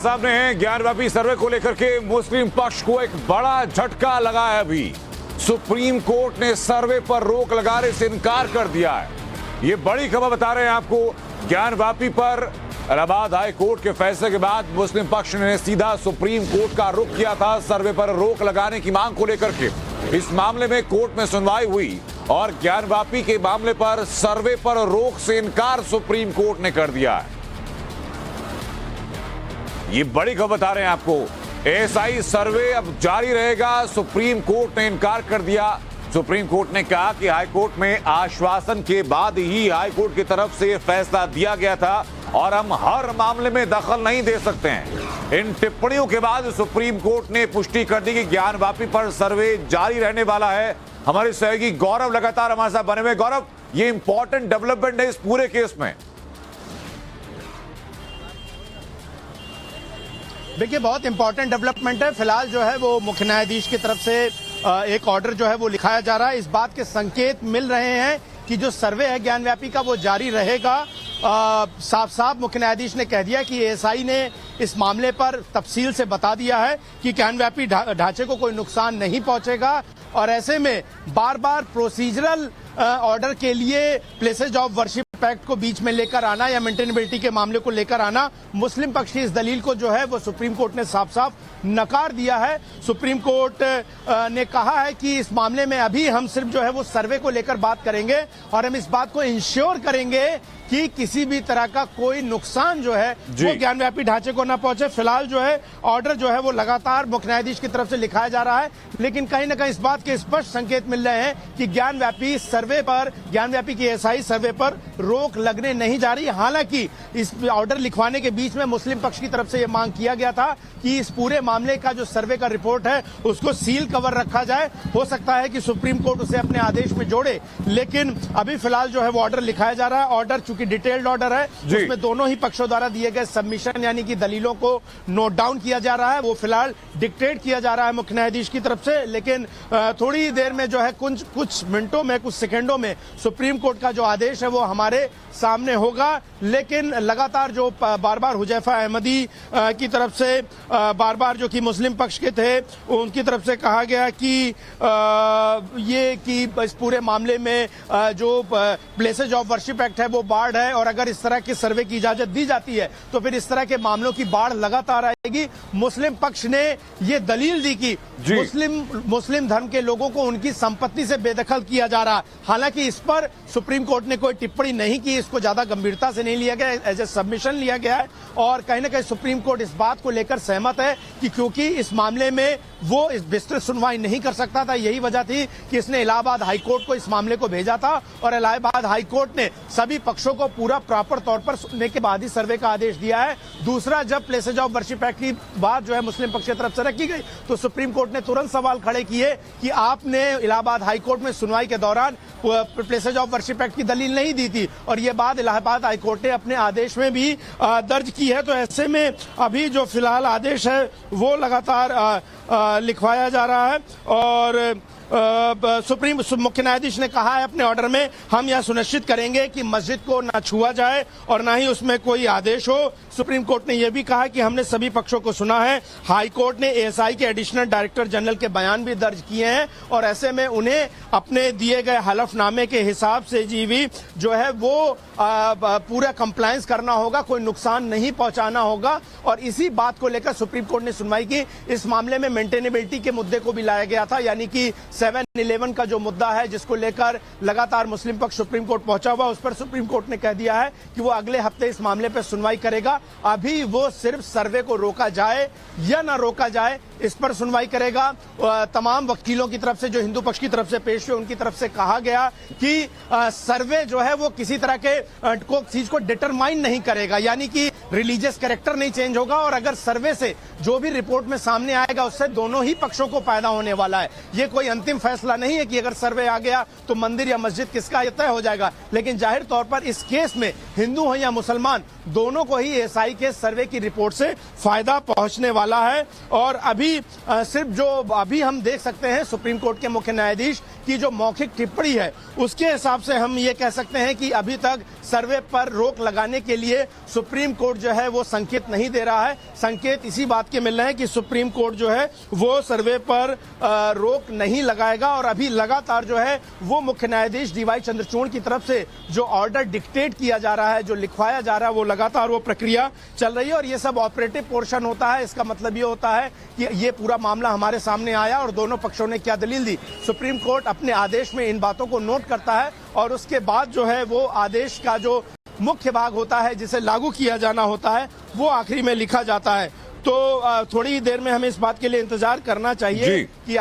साहब ने ज्ञानव्यापी सर्वे को लेकर के मुस्लिम पक्ष को एक बड़ा झटका लगा है। अभी सुप्रीम कोर्ट ने सर्वे पर रोक लगाने से इनकार कर दिया है। ये बड़ी खबर बता रहे हैं आपको। ज्ञानव्यापी पर इलाहाबाद हाई कोर्ट के फैसले के बाद मुस्लिम पक्ष ने सीधा सुप्रीम कोर्ट का रुख किया था सर्वे पर रोक लगाने की मांग को लेकर के। इस मामले में कोर्ट में सुनवाई हुई और ज्ञानव्यापी के मामले पर सर्वे पर रोक से इनकार सुप्रीम कोर्ट ने कर दिया है। ये बड़ी खबर बता रहे हैं आपको। एएसआई सर्वे अब जारी रहेगा। सुप्रीम कोर्ट ने इनकार कर दिया। सुप्रीम कोर्ट ने कहा कि हाई कोर्ट में आश्वासन के बाद ही हाई कोर्ट की तरफ से यह फैसला दिया गया था और हम हर मामले में दखल नहीं दे सकते हैं। इन टिप्पणियों के बाद सुप्रीम कोर्ट ने पुष्टि कर दी कि ज्ञानव्यापी पर सर्वे जारी रहने वाला है। हमारे सहयोगी गौरव लगातार हमारे साथ बने हुए। गौरव, ये इंपॉर्टेंट डेवलपमेंट है इस पूरे केस में। देखिए, बहुत इंपॉर्टेंट डेवलपमेंट है। फिलहाल जो है वो मुख्य न्यायाधीश की तरफ से एक ऑर्डर जो है वो लिखाया जा रहा है। इस बात के संकेत मिल रहे हैं कि जो सर्वे है ज्ञानव्यापी का वो जारी रहेगा। साफ साफ मुख्य न्यायाधीश ने कह दिया कि एएसआई ने इस मामले पर तफसील से बता दिया है कि ज्ञानव्यापी ढांचे को कोई नुकसान नहीं पहुंचेगा और ऐसे में बार बार प्रोसीजरल ऑर्डर के लिए प्लेसेज ऑफ वर्शिप एक्ट को बीच में लेकर आना या मेंटेनेबिलिटी के मामले को लेकर आना, मुस्लिम पक्ष की इस दलील को जो है वो सुप्रीम कोर्ट ने साफ साफ नकार दिया है। सुप्रीम कोर्ट ने कहा है कि इस मामले में अभी हम सिर्फ जो है वो सर्वे को लेकर बात करेंगे और हम इस बात को इंश्योर करेंगे कि किसी भी तरह का कोई नुकसान जो है वो ज्ञानव्यापी ढांचे को ना पहुंचे। फिलहाल जो है ऑर्डर जो है वो लगातार मुख्य न्यायाधीश की तरफ से लिखाया जा रहा है, लेकिन कहीं ना कहीं इस बात के स्पष्ट संकेत मिल रहे हैं कि ज्ञानव्यापी की एएसआई सर्वे पर रोक लगने नहीं जा रही। हालांकि इस ऑर्डर लिखवाने के बीच में मुस्लिम पक्ष की तरफ से यह मांग किया गया था कि इस पूरे मामले का जो सर्वे का रिपोर्ट है उसको सील कवर रखा जाए। हो सकता है कि सुप्रीम कोर्ट उसे अपने आदेश में जोड़े, लेकिन अभी फिलहाल जो है वो ऑर्डर लिखाया जा रहा है। ऑर्डर चूंकि डिटेल्ड ऑर्डर है, उसमें दोनों ही पक्षों द्वारा दिए गए सबमिशन यानी कि दलीलों को नोट डाउन किया जा रहा है। वो फिलहाल डिक्टेट किया जा रहा है मुख्य न्यायाधीश की तरफ से, लेकिन थोड़ी देर में जो है कुछ मिनटों में, कुछ सेकेंडों में सुप्रीम कोर्ट का जो आदेश है वो हमारे सामने होगा। लेकिन लगातार जो बार बार हुजैफा अहमदी की तरफ से बार बार जो कि मुस्लिम पक्ष के थे उनकी तरफ से कहा गया कि ये कि इस पूरे मामले में जो प्लेसेज ऑफ वर्शिप एक्ट है वो बाढ़ है और अगर इस तरह के सर्वे की इजाजत दी जाती है तो फिर इस तरह के मामलों की बाढ़ लगातार आएगी। मुस्लिम पक्ष ने ये दलील दी कि मुस्लिम धर्म के लोगों को उनकी संपत्ति से बेदखल किया जा रहा। हालांकि इस पर सुप्रीम कोर्ट ने कोई टिप्पणी नहीं की, इसको ज्यादा गंभीरता से नहीं लिया गया, एज ए सबमिशन लिया गया है और कहीं ना कहीं सुप्रीम कोर्ट इस बात को लेकर सहमत है कि क्योंकि इस मामले में वो इस विस्तृत सुनवाई नहीं कर सकता था, यही वजह थी कि इसने इलाहाबाद हाई कोर्ट को इस मामले को भेजा था और इलाहाबाद हाई कोर्ट ने सभी पक्षों को पूरा प्रॉपर तौर पर सुनने के बाद ही सर्वे का आदेश दिया है। दूसरा, जब प्लेसेज ऑफ वर्शिप एक्ट की बात जो है मुस्लिम पक्ष की तरफ से रखी गई तो सुप्रीम कोर्ट ने तुरंत सवाल खड़े किए कि आपने इलाहाबाद हाई कोर्ट में सुनवाई के दौरान प्लेसेज ऑफ वर्शिप एक्ट की दलील नहीं दी थी और ये बात इलाहाबाद हाई कोर्ट ने अपने आदेश में भी दर्ज की है। तो ऐसे में अभी जो फिलहाल आदेश है वो लगातार लिखवाया जा रहा है और सुप्रीम मुख्य न्यायाधीश ने कहा है अपने ऑर्डर में, हम यह सुनिश्चित करेंगे कि मस्जिद को न छुआ जाए और न ही उसमें कोई आदेश हो। सुप्रीम कोर्ट ने यह भी कहा कि हमने सभी पक्षों को सुना है। हाई कोर्ट ने एएसआई के एडिशनल डायरेक्टर जनरल के बयान भी दर्ज किए हैं और ऐसे में उन्हें अपने दिए गए हलफनामे के हिसाब से भी जो है वो पूरा कंप्लायंस करना होगा, कोई नुकसान नहीं पहुंचाना होगा और इसी बात को लेकर सुप्रीम कोर्ट ने सुनवाई की। इस मामले में मेंटेनेबिलिटी के मुद्दे को भी लाया गया था, यानी कि 7-11 का जो मुद्दा है जिसको लेकर लगातार मुस्लिम पक्ष सुप्रीम कोर्ट पहुंचा हुआ, उस पर सुप्रीम कोर्ट ने कह दिया है कि वो अगले हफ्ते इस मामले पर सुनवाई करेगा। अभी वो सिर्फ सर्वे को रोका जाए या ना रोका जाए इस पर सुनवाई करेगा। तमाम वकीलों की तरफ से जो हिंदू पक्ष की तरफ से पेश हुए उनकी तरफ से कहा गया कि सर्वे जो है वो किसी तरह के चीज को डिटरमाइन नहीं करेगा, यानी कि रिलीजियस कैरेक्टर नहीं चेंज होगा और अगर सर्वे से जो भी रिपोर्ट में सामने आएगा उससे दोनों ही पक्षों को फायदा होने वाला है। ये कोई अंतिम फैसला नहीं है कि अगर सर्वे आ गया तो मंदिर या मस्जिद किसका तय हो जाएगा, लेकिन जाहिर तौर पर इस केस में हिंदू हो या मुसलमान दोनों को ही एएसआई के सर्वे की रिपोर्ट से फायदा पहुंचने वाला है। और अभी सिर्फ जो अभी हम देख सकते हैं सुप्रीम कोर्ट के मुख्य न्यायाधीश की जो मौखिक टिप्पणी है उसके हिसाब से हम ये कह सकते हैं कि अभी तक सर्वे पर रोक लगाने के लिए सुप्रीम कोर्ट जो है वो संकेत नहीं दे रहा है। संकेत इसी बात के मिल रहे हैं कि सुप्रीम कोर्ट जो है वो सर्वे पर रोक नहीं लगाएगा और अभी लगातार जो है वो मुख्य न्यायाधीश डीवाई चंद्रचूड़ की तरफ से जो ऑर्डर डिक्टेट किया जा रहा है, जो लिखवाया जा रहा है, वो लगातार वो प्रक्रिया चल रही है और ये सब ऑपरेटिव पोर्शन होता है। इसका मतलब ये होता है कि ये पूरा मामला हमारे सामने आया और दोनों पक्षों ने क्या दलील दी। सुप्रीम कोर्ट अपने आदेश में इन बातों को नोट करता है और उसके बाद जो है वो आदेश का जो मुख्य भाग होता है जिसे लागू किया जाना होता है वो आखिरी में लिखा जाता है। तो थोड़ी ही देर में हमें इस बात के लिए इंतजार करना चाहिए कि